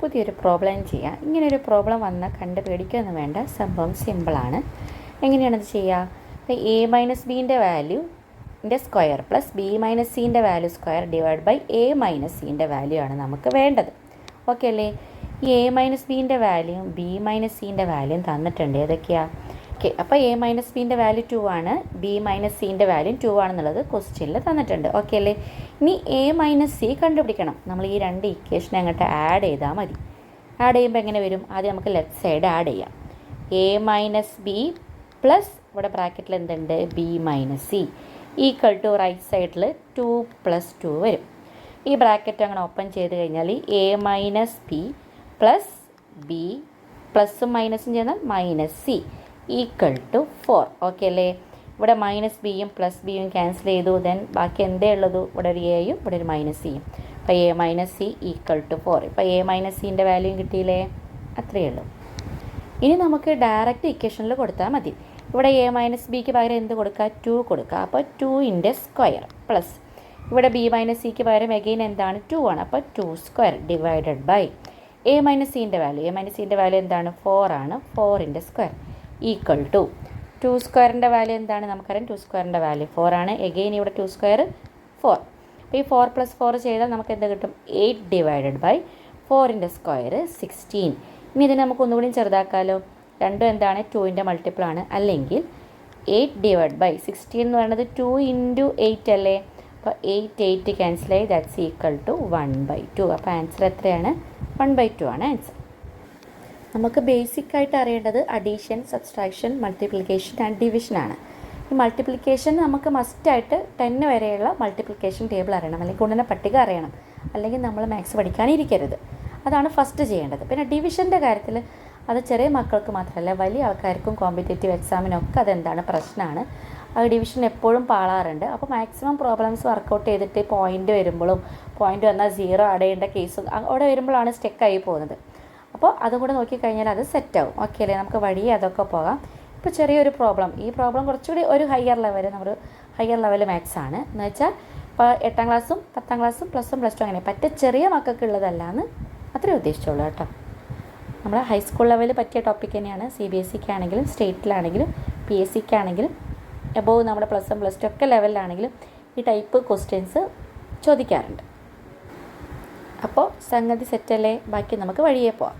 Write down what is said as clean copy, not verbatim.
പുതിയൊരു പ്രോബ്ലം ചെയ്യാം. ഇങ്ങനെയൊരു പ്രോബ്ലം വന്നാൽ കണ്ട് പേടിക്കൊന്നും വേണ്ട, സംഭവം സിമ്പിളാണ്. എങ്ങനെയാണത് ചെയ്യുക? അപ്പോൾ എ മൈനസ് ബീൻ്റെ വാല്യൂൻ്റെ സ്ക്വയർ പ്ലസ് ബി മൈനസ് സിൻ്റെ value square divide by A minus സിൻ്റെ വാല്യൂ ആണ് നമുക്ക് വേണ്ടത്. ഓക്കെ അല്ലേ? ഈ എ മൈനസ് ബീൻ്റെ വാല്യൂയും ബി മൈനസ് സിൻ്റെ വാല്യൂയും തന്നിട്ടുണ്ട്. ഏതൊക്കെയാണ്? ഓക്കെ, അപ്പോൾ എ മൈനസ് ബീൻ്റെ വാല്യൂ 2 ആണ്, ബി മൈനസ് സിൻ്റെ വാല്യൂ 2 ആണെന്നുള്ളത് ക്വസ്റ്റ്യനിൽ തന്നിട്ടുണ്ട്. ഓക്കെ അല്ലേ? ഇനി എ മൈനസ് സി കണ്ടുപിടിക്കണം. നമ്മൾ ഈ രണ്ട് ഇക്വേഷൻ അങ്ങോട്ട് ആഡ് ചെയ്താൽ മതി. ആഡ് ചെയ്യുമ്പോൾ എങ്ങനെ വരും? ആദ്യം നമുക്ക് ലെഫ്റ്റ് സൈഡ് ആഡ് ചെയ്യാം. എ മൈനസ് ബി പ്ലസ് ഇവിടെ ബ്രാക്കറ്റിൽ എന്തുണ്ട്? B minus C equal to right സൈഡിൽ 2 + 2 വരും. ഈ ബ്രാക്കറ്റ് അങ്ങനെ ഓപ്പൺ ചെയ്ത് കഴിഞ്ഞാൽ A minus B plus B പ്ലസും മൈനസും ചെയ്യുന്നാൽ minus C equal to 4. Okay അല്ലേ? ഇവിടെ മൈനസ് ബിയും പ്ലസ് ബിയും ക്യാൻസൽ ചെയ്തു. ദെൻ ബാക്കി എന്തേ ഉള്ളൂ? ഇവിടെ ഒരു എയും ഇവിടെ ഒരു മൈനസ് സിയും. അപ്പോൾ A minus C equal to 4. ഇപ്പോൾ എ മൈനസ് സിൻ്റെ വാല്യൂ കിട്ടിയില്ലേ? അത്രയേ ഉള്ളൂ. ഇനി നമുക്ക് ഡയറക്റ്റ് ഇക്വേഷനിൽ കൊടുത്താൽ മതി. ഇവിടെ എ മൈനസ് ബിക്ക് പകരം എന്ത് കൊടുക്കുക? 2 കൊടുക്കുക. അപ്പോൾ 2ൻ്റെ സ്ക്വയർ പ്ലസ് ഇവിടെ ബി മൈനസ് സിക്ക് പകരം എഗെയിൻ എന്താണ്? 2 ആണ്. അപ്പോൾ 2 square divided by A minus സിൻ്റെ വാല്യൂ. എ മൈനസ് സിൻ്റെ വാല്യൂ എന്താണ്? 4 ആണ്. 4ൻ്റെ സ്ക്വയർ ഈക്വൽ ടു 2 സ്ക്വയറിൻ്റെ വാല്യൂ എന്താണ്? നമുക്കറിയാം 2 സ്ക്വയറിൻ്റെ വാല്യൂ 4 ആണ്. എഗെയിൻ ഇവിടെ 2 സ്ക്വയർ 4. അപ്പോൾ ഈ 4 + 4 ചെയ്താൽ നമുക്ക് എന്ത് കിട്ടും? 8 ഡിവൈഡഡ് ബൈ 4ൻ്റെ സ്ക്വയർ 16. ഇനി ഇതിന് നമുക്ക് ഒന്നുകൂടി ചെറുതാക്കാമല്ലോ. രണ്ടും എന്താണ്? 2ൻ്റെ മൾട്ടിപ്പിൾ ആണ്. അല്ലെങ്കിൽ 8 ഡിവൈഡ് ബൈ 16 എന്ന് പറയുന്നത് 2 × 8 അല്ലേ? അപ്പോൾ 8 ക്യാൻസൽ ആയി. That's equal to 1/2. അപ്പോൾ ആൻസർ എത്രയാണ്? 1/2 ആണ് ആൻസർ. നമുക്ക് ബേസിക്കായിട്ട് അറിയേണ്ടത് addition, subtraction, multiplication and division ആണ്. ഈ മൾട്ടിപ്ലിക്കേഷൻ നമുക്ക് മസ്റ്റായിട്ട് 10 വരെയുള്ള മൾട്ടിപ്ലിക്കേഷൻ ടേബിൾ അറിയണം, അല്ലെങ്കിൽ ഗുണന പട്ടിക അറിയണം, അല്ലെങ്കിൽ നമ്മൾ മാത്സ് പഠിക്കാനിരിക്കരുത്. അതാണ് ഫസ്റ്റ് ചെയ്യേണ്ടത്. പിന്നെ ഡിവിഷൻ്റെ കാര്യത്തിൽ അത് ചെറിയ മക്കൾക്ക് മാത്രമല്ല വലിയ ആൾക്കാർക്കും കോമ്പറ്റേറ്റീവ് എക്സാമിനൊക്കെ അതെന്താണ് പ്രശ്നമാണ്. ആ ഡിവിഷൻ എപ്പോഴും പാളാറുണ്ട്. അപ്പോൾ മാക്സിമം പ്രോബ്ലംസ് വർക്കൗട്ട് ചെയ്തിട്ട് പോയിൻ്റ് വരുമ്പോഴും പോയിൻ്റ് വന്നാൽ 0 ആഡ് ചെയ്യേണ്ട കേസും അവിടെ വരുമ്പോഴാണ് സ്റ്റെക്കായി പോകുന്നത്. അപ്പോൾ അതും കൂടെ നോക്കിക്കഴിഞ്ഞാൽ അത് സെറ്റാവും. ഓക്കെ അല്ലേ? നമുക്ക് വഴി അതൊക്കെ പോകാം. ഇപ്പോൾ ചെറിയൊരു പ്രോബ്ലം, ഈ പ്രോബ്ലം കുറച്ചുകൂടി ഒരു ഹയർ ലെവൽ മാത്സ് ആണ്. എന്ന് വെച്ചാൽ ഇപ്പോൾ 8ാം ക്ലാസ്സും 10ാം ക്ലാസ്സും +1 +2 അങ്ങനെ പറ്റ ചെറിയ മക്കൾക്കുള്ളതല്ല എന്ന് അത്രേ ഉദ്ദേശിച്ചുള്ളൂ കേട്ടോ. നമ്മുടെ ഹൈസ്കൂൾ ലെവലിൽ പറ്റിയ ടോപ്പിക് തന്നെയാണ്. CBSE ആണെങ്കിലും സ്റ്റേറ്റിലാണെങ്കിലും PSC ആണെങ്കിലും എബോവ് നമ്മുടെ +1 +2 ഒക്കെ ലെവലിലാണെങ്കിലും ഈ ടൈപ്പ് ക്വസ്റ്റ്യൻസ് ചോദിക്കാറുണ്ട്. അപ്പോൾ സംഗതി സെറ്റല്ലേ? ബാക്കി നമുക്ക് വഴിയേ പോവാം.